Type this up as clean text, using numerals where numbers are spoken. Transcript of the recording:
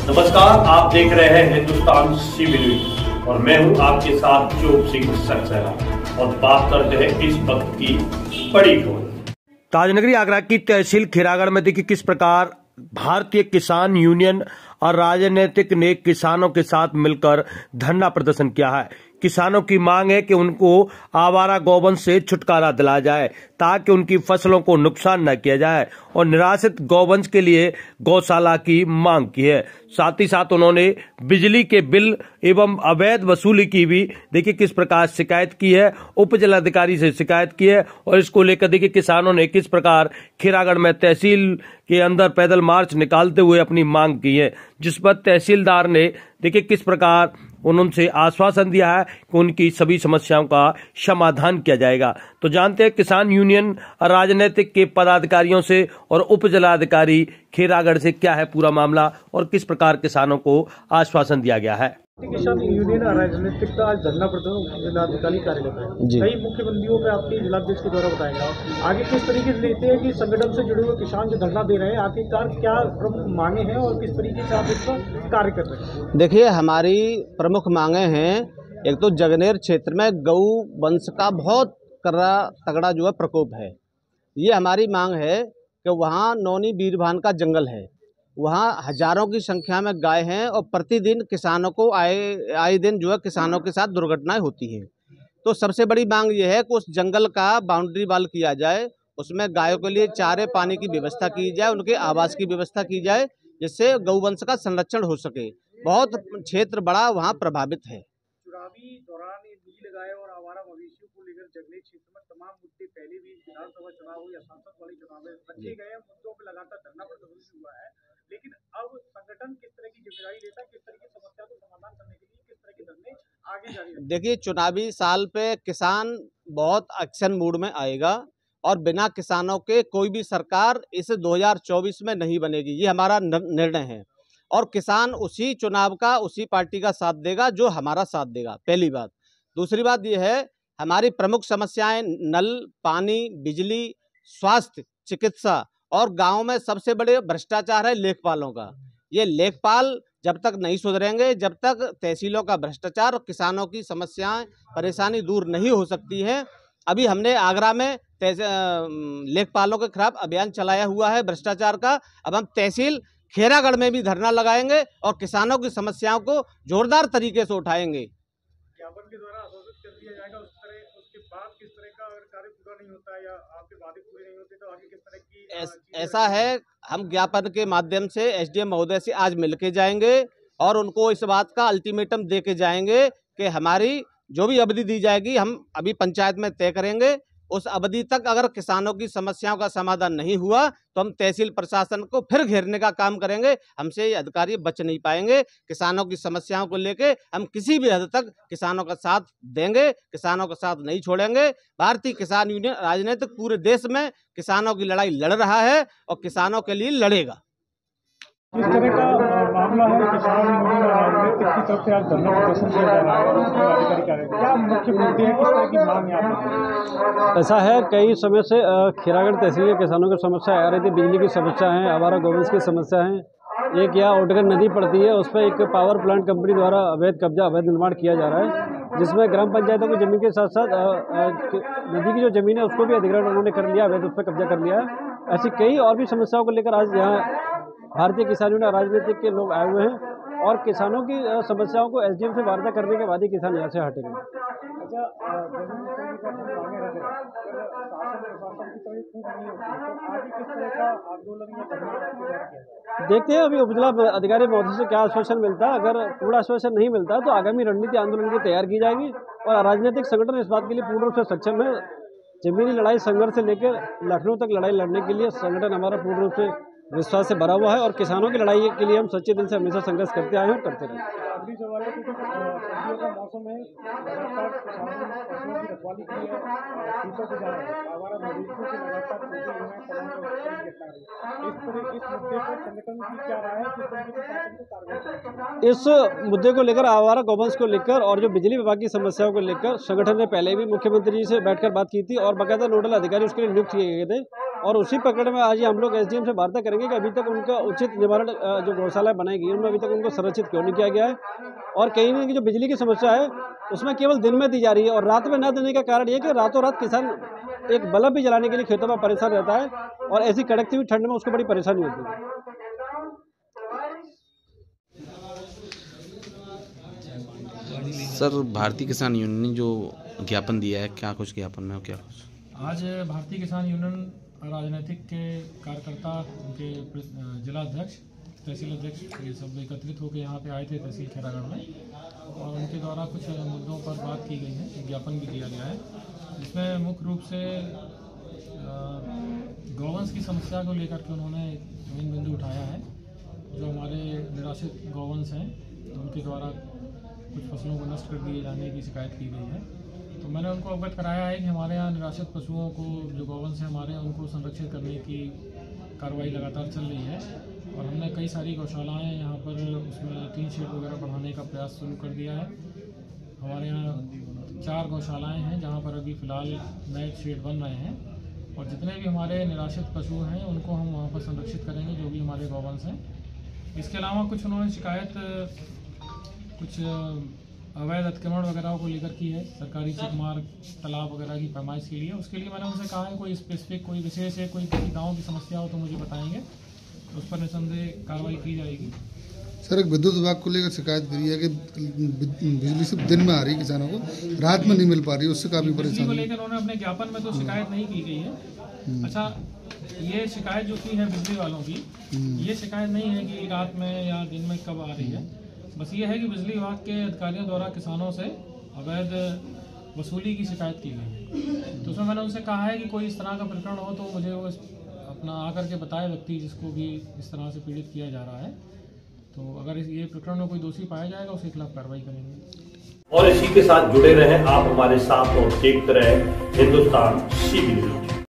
नमस्कार, आप देख रहे हैं हिंदुस्तान सीबी न्यूज और मैं हूं आपके साथ जोग सिंह सक्सेना और बात करते हैं इस वक्त की बड़ी खबर। ताजनगरी आगरा की तहसील खैरागढ़ में देखिए किस प्रकार भारतीय किसान यूनियन और राजनीतिक ने किसानों के साथ मिलकर धरना प्रदर्शन किया है। किसानों की मांग है कि उनको आवारा गौवंश से छुटकारा दिलाया जाए ताकि उनकी फसलों को नुकसान न किया जाए और निराश्रित गौवंश के लिए गौशाला की मांग की है। साथ ही साथ उन्होंने बिजली के बिल एवं अवैध वसूली की भी देखिए किस प्रकार शिकायत की है, उप जिलाधिकारी से शिकायत की है और इसको लेकर देखिए किसानों ने किस प्रकार खैरागढ़ में तहसील के अंदर पैदल मार्च निकालते हुए अपनी मांग की है, जिस पर तहसीलदार ने देखिए किस प्रकार उनसे आश्वासन दिया है कि उनकी सभी समस्याओं का समाधान किया जाएगा। तो जानते हैं किसान यूनियन राजनीतिक के पदाधिकारियों से और उप जिलाधिकारी खैरागढ़ से क्या है पूरा मामला और किस प्रकार किसानों को आश्वासन दिया गया है। किसान यूनियन राजनीतिक का आज धरना प्रदर्शन जिलाधिकारी कार्यालय पर कई मुख्य बिंदुओं पर आपके जिलाध्यक्ष के द्वारा बताएगा। आगे किस तरीके से लेते हैं कि संगठन से जुड़े हुए किसान जो धरना दे रहे हैं आखिरकार क्या प्रमुख मांगे हैं और किस तरीके से आप इस पर कार्य कर रहे हैं? देखिए, हमारी प्रमुख मांगे हैं, एक तो जगनेर क्षेत्र में गौ वंश का बहुत तगड़ा जो है प्रकोप है। ये हमारी मांग है कि वहाँ नौनी बीरभान का जंगल है, वहाँ हजारों की संख्या में गाय हैं और प्रतिदिन किसानों को आए दिन जो है किसानों के साथ दुर्घटनाएं होती हैं। तो सबसे बड़ी मांग ये है कि उस जंगल का बाउंड्री वाल किया जाए, उसमें गायों के लिए चारे पानी की व्यवस्था की जाए, उनके आवास की व्यवस्था की जाए, जिससे गौवंश का संरक्षण हो सके। बहुत क्षेत्र बड़ा वहाँ प्रभावित है। चुनावी दौरान नील गाय और आवारा मवेशियों को लेकर जंगली क्षेत्र में तमाम मुद्दे पहले भी विधानसभा चुनाव हो या सांसद वाले चुनाव में रखे गए मुद्दों पर लगातार धरना प्रदर्शन हुआ है, लेकिन अब संगठन किस तरह की जिम्मेदारी लेता है, किस तरह की समस्या को समाधान करने के लिए किस तरह के धरने आगे जारी रखें? देखिए, चुनावी साल पे किसान बहुत एक्शन मूड में आएगा और बिना किसानों के कोई भी सरकार इस 2024 में नहीं बनेगी, ये हमारा निर्णय है। और किसान उसी चुनाव का उसी पार्टी का साथ देगा जो हमारा साथ देगा, पहली बात। दूसरी बात ये है, हमारी प्रमुख समस्याएं नल, पानी, बिजली, स्वास्थ्य, चिकित्सा और गांव में सबसे बड़े भ्रष्टाचार है लेखपालों का। ये लेखपाल जब तक नहीं सुधरेंगे, जब तक तहसीलों का भ्रष्टाचार और किसानों की समस्याएं परेशानी दूर नहीं हो सकती है। अभी हमने आगरा में लेखपालों के खिलाफ अभियान चलाया हुआ है भ्रष्टाचार का। अब हम तहसील खैरागढ़ में भी धरना लगाएंगे और किसानों की समस्याओं को जोरदार तरीके से उठाएंगे। ज्ञापन के द्वारा आश्वासित कर दिया जाएगा, उसके बाद किस तरह का अगर कार्य पूरा नहीं होता है या आपके वादे पूरे नहीं होते तो आगे किस तरह की ऐसा है, हम ज्ञापन के माध्यम से एसडीएम महोदय से आज मिलके जाएंगे और उनको इस बात का अल्टीमेटम दे के जाएंगे कि हमारी जो भी अवधि दी जाएगी हम अभी पंचायत में तय करेंगे। उस अवधि तक अगर किसानों की समस्याओं का समाधान नहीं हुआ तो हम तहसील प्रशासन को फिर घेरने का काम करेंगे। हमसे ये अधिकारी बच नहीं पाएंगे। किसानों की समस्याओं को लेके हम किसी भी हद तक किसानों का साथ देंगे, किसानों का साथ नहीं छोड़ेंगे। भारतीय किसान यूनियन राजनीतिक पूरे देश में किसानों की लड़ाई लड़ रहा है और किसानों के लिए लड़ेगा। किस तरह का मामला है किसान यूनियन राजनीतिक की तरफ से आज धरना प्रदर्शन किया जा रहा है और जिलाधिकारी कार्यालय क्या मुख्य मुद्दे हैं, किस तरह की मांग है आपकी? ऐसा है, कई समय से खैरागढ़ तहसील के किसानों की समस्या आ रही थी। बिजली की समस्या है, आवारा गौवंश की समस्या है। एक यहाँ ओटगर नदी पड़ती है, उस पर एक पावर प्लांट कंपनी द्वारा अवैध कब्जा, अवैध निर्माण किया जा रहा है, जिसमें ग्राम पंचायतों की जमीन के साथ साथ नदी की जो जमीन है उसको भी अधिग्रहण उन्होंने कर लिया, अवैध उस पर कब्जा कर लिया है। ऐसी कई और भी समस्याओं को लेकर आज यहाँ भारतीय किसान यूनियन राजनीतिक के लोग आए हुए हैं और किसानों की समस्याओं को एसडीएम से वार्ता करने के बाद ही किसान यहाँ से हटेंगे। देखते हैं अभी उपजिला अधिकारी महोदय से क्या आश्वासन मिलता है। अगर पूरा आश्वासन नहीं मिलता है तो आगामी रणनीति आंदोलन की तैयार की जाएगी और राजनीतिक संगठन इस बात के लिए पूर्ण रूप से सक्षम है। जमीनी लड़ाई संघर्ष से लेकर लखनऊ तक लड़ाई लड़ने के लिए संगठन हमारा पूर्ण रूप से विश्वास से भरा हुआ है और किसानों की लड़ाई के लिए हम सच्चे दिल से हमेशा संघर्ष करते आए हैं और करते रहेंगे। अगली सवाल है, क्योंकि सर्दियों का मौसम है, लगातार किसानों ने फसलों की रखवाली की है, खेतों को जा रहे हैं, आवारा मवेशियों से लगातार छूटे हुए हैं, इस मुद्दे पर संगठन की क्या राय है, किस तरीके से शासन को कार्रवाई करेंगे? इस मुद्दे को लेकर, आवारा गौवंश को लेकर और जो बिजली विभाग की समस्याओं को लेकर संगठन ने पहले भी मुख्यमंत्री जी से बैठकर बात की थी और बाकायदा नोडल अधिकारी उसके लिए नियुक्त किए गए थे। और उसी पकड़ में आज हम लोग SDM से वार्ता करेंगे कि अभी तक उनका उचित निवारण जो गौशाला बनाई गई उनमें अभी तक उनको संरक्षित क्यों नहीं किया गया है। और कहीं ना कहीं जो बिजली की समस्या है उसमें केवल दिन में दी जा रही है और रात में न देने का कारण ये है कि रातों रात किसान एक बल्ब भी जलाने के लिए खेतों में परेशान रहता है और ऐसी कड़कती हुई ठंड में उसको बड़ी परेशानी होती है। सर, भारतीय किसान यूनियन ने जो ज्ञापन दिया है, क्या कुछ ज्ञापन में हो, क्या कुछ? आज भारतीय किसान यूनियन राजनीतिक के कार्यकर्ता, उनके जिला अध्यक्ष, तहसील अध्यक्ष, ये सब एकत्रित होकर यहाँ पे आए थे तहसील खैरागढ़ में, और उनके द्वारा कुछ मुद्दों पर बात की गई है, एक ज्ञापन भी दिया गया है, जिसमें मुख्य रूप से गौवंश की समस्या को लेकर के उन्होंने मेन बिंदु उठाया है। जो हमारे निराश्रित गौवंश हैं उनके द्वारा कुछ फसलों को नष्ट कर दिए जाने की शिकायत की गई है। तो मैंने उनको अवगत कराया है कि हमारे यहाँ निराश्रित पशुओं को, जो गौवंश हैं हमारे, उनको संरक्षित करने की कार्रवाई लगातार चल रही है और हमने कई सारी गौशालाएँ यहाँ पर उसमें टीन शेड वगैरह बढ़ाने का प्रयास शुरू कर दिया है। हमारे यहाँ 4 गौशालाएँ हैं जहाँ पर अभी फ़िलहाल नए शेड बन रहे हैं और जितने भी हमारे निराश्रित पशु हैं उनको हम वहाँ पर संरक्षित करेंगे, जो भी हमारे गौवंश हैं। इसके अलावा कुछ उन्होंने शिकायत कुछ अवैध अतिक्रमण वगैरह को लेकर की है, सरकारी चेक मार्ग, तालाब वगैरह की पैमाइश के लिए। उसके लिए मैंने उनसे कहा है कोई स्पेसिफिक, कोई विशेष है, कोई किसी गाँव की समस्या हो तो मुझे बताएंगे, तो उस पर निसंदेह कार्रवाई की जाएगी। सर, एक विद्युत विभाग को लेकर शिकायत करी है कि बिजली सिर्फ दिन में आ रही है, किसानों को रात में नहीं मिल पा रही, उससे काफी परेशानी को लेकर उन्होंने अपने ज्ञापन में तो शिकायत नहीं की गई है। अच्छा, ये शिकायत जो की है बिजली वालों की, ये शिकायत नहीं है कि रात में या दिन में कब आ रही है, बस ये है कि बिजली विभाग के अधिकारियों द्वारा किसानों से अवैध वसूली की शिकायत की गई है। तो उसमें मैंने उनसे कहा है कि कोई इस तरह का प्रकरण हो तो मुझे वो अपना आकर के बताए, व्यक्ति जिसको भी इस तरह से पीड़ित किया जा रहा है, तो अगर ये प्रकरण में कोई दोषी पाया जाएगा उसके खिलाफ कार्रवाई करेंगे। और इसी के साथ जुड़े रहें आप हमारे साथ और देखते रहें हिंदुस्तान सी न्यूज़।